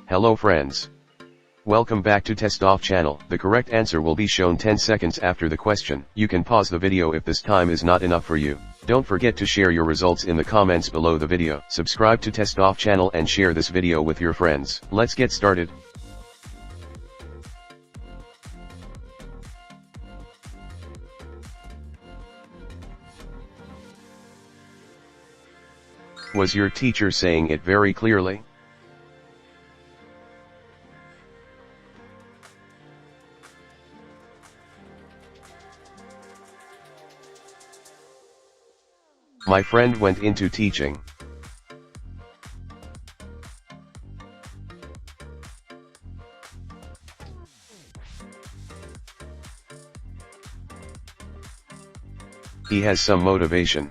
Hello friends. Welcome back to TESTOFF channel. The correct answer will be shown 10 seconds after the question. You can pause the video if this time is not enough for you. Don't forget to share your results in the comments below the video. Subscribe to TESTOFF channel and share this video with your friends. Let's get started. Was your teacher saying it very clearly? My friend went into teaching. He has some motivation.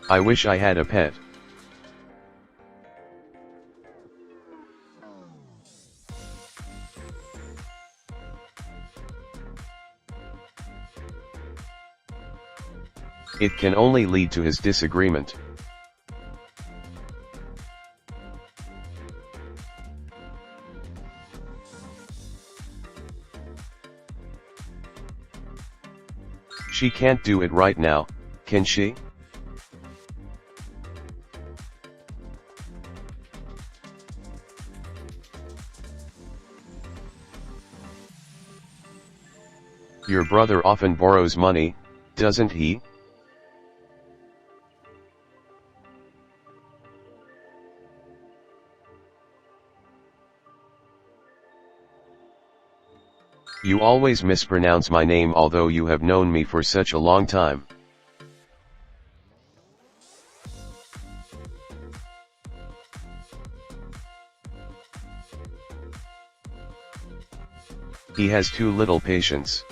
I wish I had a pet. It can only lead to his disagreement. She can't do it right now, can she? Your brother often borrows money, doesn't he? You always mispronounce my name although you have known me for such a long time. He has too little patience.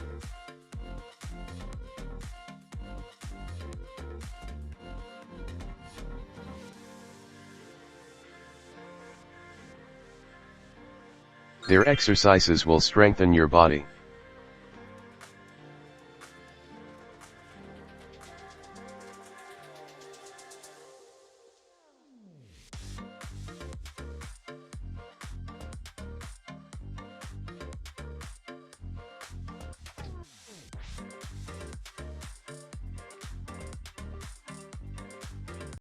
Their exercises will strengthen your body.